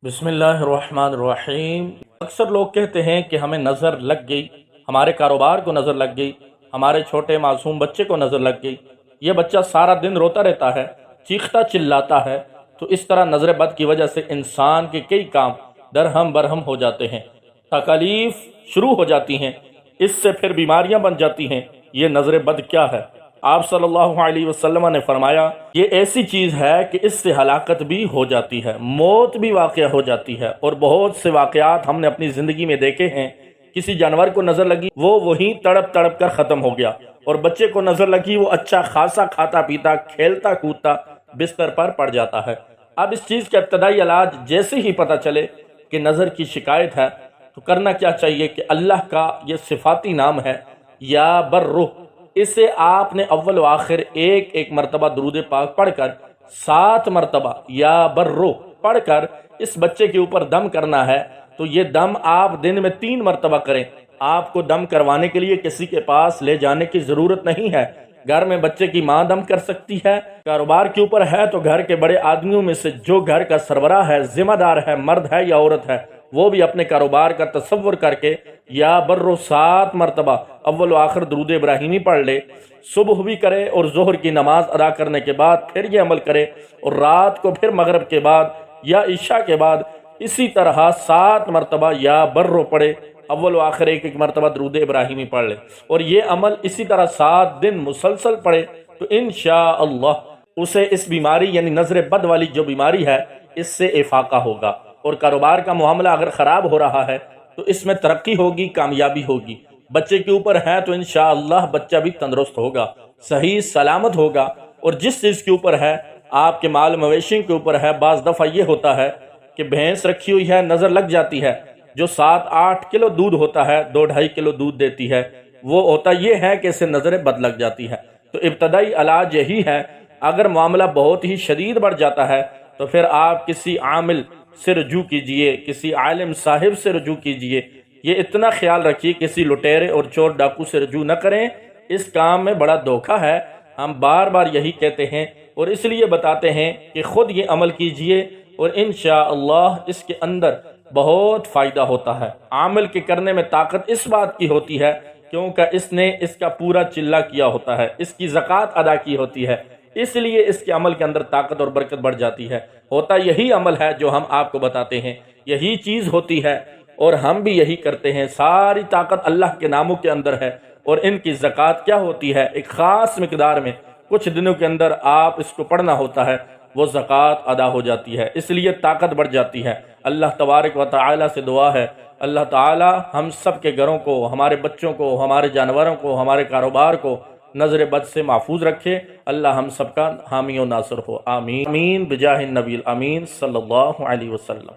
بسم اللہ الرحمن الرحیم۔ اکثر لوگ کہتے ہیں کہ ہمیں نظر لگ گئی، ہمارے کاروبار کو نظر لگ گئی، ہمارے چھوٹے معصوم بچے کو نظر لگ گئی، یہ بچہ سارا دن روتا رہتا ہے، چیختا چلاتا ہے۔ تو اس طرح نظر بد کی وجہ سے انسان کے کئی کام درہم برہم ہو جاتے ہیں، تکالیف شروع ہو جاتی ہیں، اس سے پھر بیماریاں بن جاتی ہیں۔ یہ نظر بد کیا ہے؟ آپ صلی اللہ علیہ وسلم نے فرمایا یہ ایسی چیز ہے کہ اس سے ہلاکت بھی ہو جاتی ہے، موت بھی واقع ہو جاتی ہے۔ اور بہت سے واقعات ہم نے اپنی زندگی میں دیکھے ہیں، کسی جانور کو نظر لگی وہ وہیں تڑپ تڑپ کر ختم ہو گیا، اور بچے کو نظر لگی وہ اچھا خاصا کھاتا پیتا کھیلتا کودتا بستر پر پڑ جاتا ہے۔ اب اس چیز کا ابتدائی علاج جیسے ہی پتہ چلے کہ نظر کی شکایت ہے تو کرنا کیا چاہیے کہ اللہ کا یہ صفاتی نام ہے یا برو، اسے آپ نے اول و آخر ایک ایک مرتبہ درود پاک پڑھ کر 7 مرتبہ یا برو پڑھ کر اس بچے کے اوپر دم کرنا ہے۔ تو یہ دم آپ دن میں 3 مرتبہ کریں۔ آپ کو دم کروانے کے لیے کسی کے پاس لے جانے کی ضرورت نہیں ہے، گھر میں بچے کی ماں دم کر سکتی ہے۔ کاروبار کے اوپر ہے تو گھر کے بڑے آدمیوں میں سے جو گھر کا سربراہ ہے، ذمہ دار ہے، مرد ہے یا عورت ہے، وہ بھی اپنے کاروبار کا تصور کر کے یا برو 7 مرتبہ اول و آخر درود ابراہیمی پڑھ لے، صبح بھی کرے اور ظہر کی نماز ادا کرنے کے بعد پھر یہ عمل کرے، اور رات کو پھر مغرب کے بعد یا عشاء کے بعد اسی طرح 7 مرتبہ یا برو پڑھے، اول و آخر ایک ایک مرتبہ درود ابراہیمی پڑھ لے، اور یہ عمل اسی طرح 7 دن مسلسل پڑھے تو انشاءاللہ اسے اس بیماری یعنی نظر بد والی جو بیماری ہے اس سے افاقہ ہوگا۔ اور کاروبار کا معاملہ اگر خراب ہو رہا ہے تو اس میں ترقی ہوگی، کامیابی ہوگی۔ بچے کے اوپر ہے تو انشاءاللہ بچہ بھی تندرست ہوگا، صحیح سلامت ہوگا۔ اور جس چیز کے اوپر ہے، آپ کے مال مویشی کے اوپر ہے، بعض دفعہ یہ ہوتا ہے کہ بھینس رکھی ہوئی ہے، نظر لگ جاتی ہے، جو 7-8 کلو دودھ ہوتا ہے 2-2.5 کلو دودھ دیتی ہے، وہ ہوتا یہ ہے کہ اسے نظر بد لگ جاتی ہے۔ تو ابتدائی علاج یہی ہے، اگر معاملہ بہت ہی شدید بڑھ جاتا ہے تو پھر آپ کسی عامل سے رجوع کیجئے، کسی عالم صاحب سے رجوع کیجئے۔ یہ اتنا خیال رکھیے کسی لٹیرے اور چور ڈاکو سے رجوع نہ کریں، اس کام میں بڑا دھوکہ ہے۔ ہم بار بار یہی کہتے ہیں اور اس لیے بتاتے ہیں کہ خود یہ عمل کیجئے اور انشاءاللہ اس کے اندر بہت فائدہ ہوتا ہے۔ عمل کے کرنے میں طاقت اس بات کی ہوتی ہے کیونکہ اس نے اس کا پورا چلہ کیا ہوتا ہے، اس کی زکوٰۃ ادا کی ہوتی ہے، اس لیے اس کے عمل کے اندر طاقت اور برکت بڑھ جاتی ہے۔ ہوتا یہی عمل ہے جو ہم آپ کو بتاتے ہیں، یہی چیز ہوتی ہے اور ہم بھی یہی کرتے ہیں۔ ساری طاقت اللہ کے ناموں کے اندر ہے، اور ان کی زکوٰۃ کیا ہوتی ہے؟ ایک خاص مقدار میں کچھ دنوں کے اندر آپ اس کو پڑھنا ہوتا ہے، وہ زکوٰۃ ادا ہو جاتی ہے، اس لیے طاقت بڑھ جاتی ہے۔ اللہ تبارک و تعالی سے دعا ہے اللہ تعالی ہم سب کے گھروں کو، ہمارے بچوں کو، ہمارے جانوروں کو، ہمارے کاروبار کو نظر بد سے محفوظ رکھے۔ اللہ ہم سب کا حامی و ناصر ہو، آمین، آمین بجاہ النبی الامین صلی اللہ علیہ وسلم۔